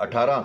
18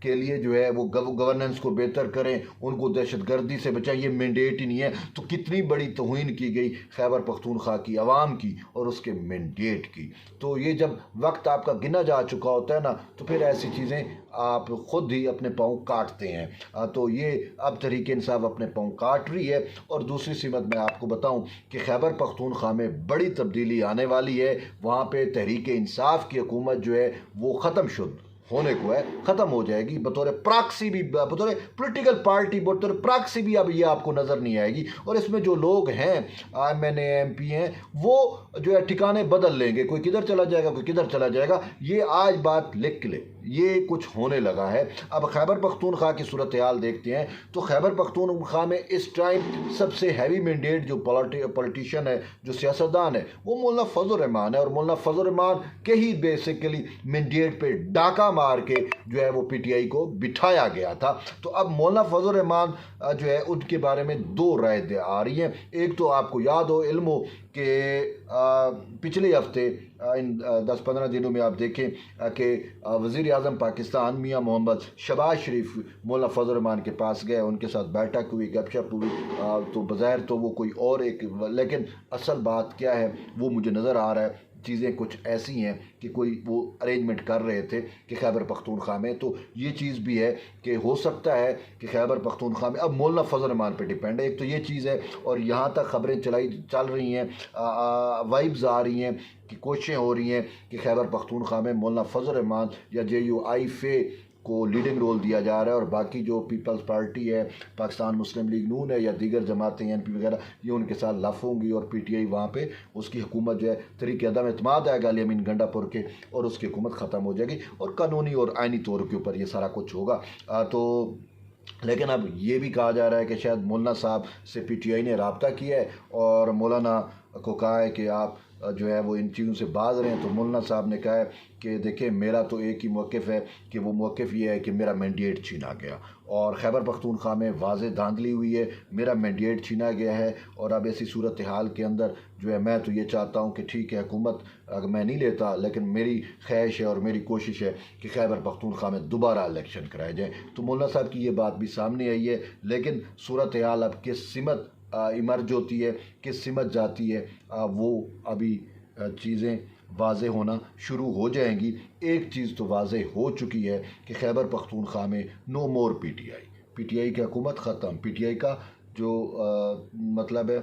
کے لیے جو ہے وہ گورننس کو بہتر کریں، ان کو دہشت گردی سے بچائیں، یہ مینڈیٹ ہی نہیں ہے، تو کتنی بڑی توہین کی گئی خیبر پختونخوا کی عوام کی اور اس کے مینڈیٹ کی۔ تو یہ جب وقت آپ کا گنا جا چکا ہوتا ہے نا، تو پھر ایسی چیزیں آپ خود ہی اپنے پاؤں کاٹتے ہیں۔ تو یہ اب تحریک انصاف اپنے پاؤں کاٹ رہی ہے۔ اور دوسری سمت میں آپ کو بتاؤں کہ خیبر پختونخوا میں بڑی تبدیلی آنے والی ہے، وہاں پہ تحریک انصاف کی حکومت جو ہے وہ ختم ہونے کو ہے، ختم ہو جائے گی، بطور پراکسی بھی، بطور پولیٹیکل پارٹی، بطور پراکسی بھی اب یہ آپ کو نظر نہیں آئے گی۔ اور اس میں جو لوگ ہیں M N A M P ہیں، وہ جو ہے ٹھکانے بدل لیں گے، کوئی کدھر چلا جائے گا، کوئی کدھر چلا جائے گا۔ یہ آج بات لکھ لے، یہ کچھ ہونے لگا ہے۔ اب خیبر پختونخوا کی صورتحال دیکھتے ہیں تو خیبر پختونخوا میں اس ٹائم سب سے ہیوی مینڈیٹ جو پولیٹیشین ہے، جو سیاستدان ہے، وہ مولانا فضل الرحمان ہے، اور مولانا فضل الرحمان کے ہی بیسیکلی مینڈیٹ پہ ڈاکہ مار کے جو ہے وہ پی ٹی آئی کو بٹھایا گیا تھا۔ تو اب مولانا فضل الرحمان جو ہے ان کے بارے میں دو رائے آ رہی ہیں۔ ایک تو آپ کو یاد ہو، علم ہو کہ پچھلے ہفتے ان 10-15 دنوں میں آپ دیکھیں کہ وزیر اعظم پاکستان میاں محمد شہباز شریف مولانا فضل الرحمان کے پاس گئے، ان کے ساتھ بیٹھک ہوئی، گپ شپ ہوئی۔ تو بظاہر تو وہ کوئی اور ایک، لیکن اصل بات کیا ہے وہ مجھے نظر آ رہا ہے، چیزیں کچھ ایسی ہیں کہ کوئی وہ ارینجمنٹ کر رہے تھے کہ خیبر پختونخوا میں۔ تو یہ چیز بھی ہے کہ ہو سکتا ہے کہ خیبر پختونخوا میں اب مولانا فضل الرحمان پہ ڈیپینڈ ہے، ایک تو یہ چیز ہے۔ اور یہاں تک خبریں چل رہی ہیں، وائبز آ رہی ہیں کہ کوششیں ہو رہی ہیں کہ خیبر پختونخوا میں مولانا فضل الرحمان یا جے یو آئی فے کو لیڈنگ رول دیا جا رہا ہے، اور باقی جو پیپلز پارٹی ہے، پاکستان مسلم لیگ نون ہے یا دیگر جماعتیں این پی وغیرہ، یہ ان کے ساتھ لف ہوں گی، اور پی ٹی آئی وہاں پہ اس کی حکومت جو ہے طریق عدم اعتماد آئے گا علی امین گنڈا پور کے، اور اس کی حکومت ختم ہو جائے گی، اور قانونی اور آئینی طور کے اوپر یہ سارا کچھ ہوگا۔ تو لیکن اب یہ بھی کہا جا رہا ہے کہ شاید مولانا صاحب سے پی ٹی آئی نے رابطہ کیا ہے اور مولانا کو کہا ہے کہ آپ جو ہے وہ ان چیزوں سے باز رہیں۔ تو مولانا صاحب نے کہا ہے کہ دیکھیں میرا تو ایک ہی موقف ہے کہ وہ موقف یہ ہے کہ میرا مینڈیٹ چھینا گیا، اور خیبر پختونخوا میں واضح دھاندلی ہوئی ہے، میرا مینڈیٹ چھینا گیا ہے، اور اب ایسی صورتحال کے اندر جو ہے میں تو یہ چاہتا ہوں کہ ٹھیک ہے حکومت اگر میں نہیں لیتا، لیکن میری خواہش ہے اور میری کوشش ہے کہ خیبر پختونخوا میں دوبارہ الیکشن کرائے جائیں۔ تو مولانا صاحب کی یہ بات بھی سامنے آئی ہے، لیکن صورتحال اب کس سمت ایمرج ہوتی ہے، کس سمت جاتی ہے، وہ ابھی چیزیں واضح ہونا شروع ہو جائیں گی۔ ایک چیز تو واضح ہو چکی ہے کہ خیبر پختونخوا میں نو مور P T I, P T I کی حکومت ختم، پی ٹی آئی کا جو مطلب ہے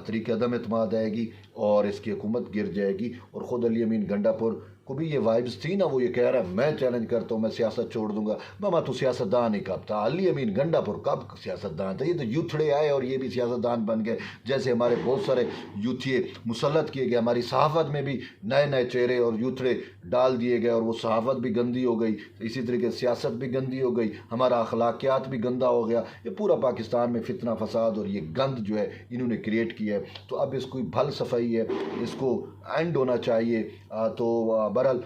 طریق عدم اعتماد آئے گی اور اس کی حکومت گر جائے گی۔ اور خود علی امین گنڈا پور کو بھی یہ وائبز تھی نا، وہ یہ کہہ رہا ہے میں چیلنج کرتا ہوں، میں سیاست چھوڑ دوں گا۔ ماما تو سیاستدان ہی کب تھا؟ علی امین گنڈا پور کب سیاستدان تھا؟ یہ تو یوتھڑے آئے اور یہ بھی سیاستدان بن گئے، جیسے ہمارے بہت سارے یوتھیے مسلط کیے گئے، ہماری صحافت میں بھی نئے نئے چہرے اور یوتھڑے ڈال دیے گئے، اور وہ صحافت بھی گندی ہو گئی، اسی طریقے سے سیاست بھی گندی ہو گئی، ہمارا اخلاقیات بھی گندا ہو گیا۔ یہ پورا پاکستان میں فتنہ فساد اور یہ گند جو ہے انہوں نے کریٹ کیا ہے۔ تو اب اس کو بھل صفائی ہے، اس کو اینڈ ہونا چاہیے۔ تو بہرحال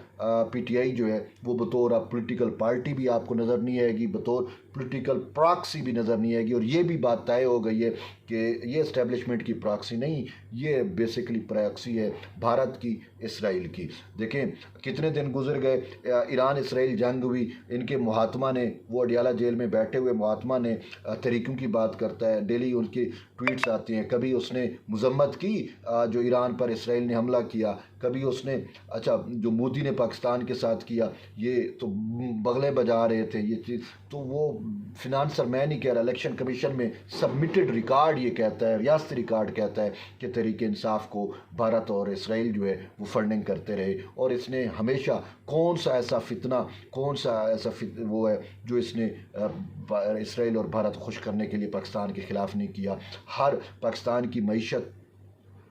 پی ٹی آئی جو ہے وہ بطور اب پولیٹیکل پارٹی بھی آپ کو نظر نہیں آئے گی، بطور پولیٹیکل پراکسی بھی نظر نہیں آئے گی، اور یہ بھی بات طے ہو گئی ہے کہ یہ اسٹیبلشمنٹ کی پراکسی نہیں، یہ بیسیکلی پراکسی ہے بھارت کی، اسرائیل کی۔ دیکھیں کتنے دن گزر گئے، ایران اسرائیل جنگ ہوئی، ان کے محاتمہ نے، وہ اڈیالہ جیل میں بیٹھے ہوئے محاتمہ نے طریقوں کی بات کرتا ہے، ڈیلی ان کے ٹویٹس آتے ہیں، کبھی اس نے مذمت کی جو ایران پر اسرائیل نے حملہ کیا، کبھی اس نے اچھا جو مودی نے پاکستان کے ساتھ کیا، یہ تو بغلیں بجا رہے تھے یہ چیز۔ تو وہ فنانسر میں نہیں کہہ رہا، الیکشن کمیشن میں سبمٹڈ ریکارڈ یہ کہتا ہے، ریاستی ریکارڈ کہتا ہے کہ تحریک انصاف کو بھارت اور اسرائیل جو ہے وہ فنڈنگ کرتے رہے، اور اس نے ہمیشہ کون سا ایسا وہ ہے جو اس نے اسرائیل اور بھارت خوش کرنے کے لیے پاکستان کے خلاف نہیں کیا۔ ہر پاکستان کی معیشت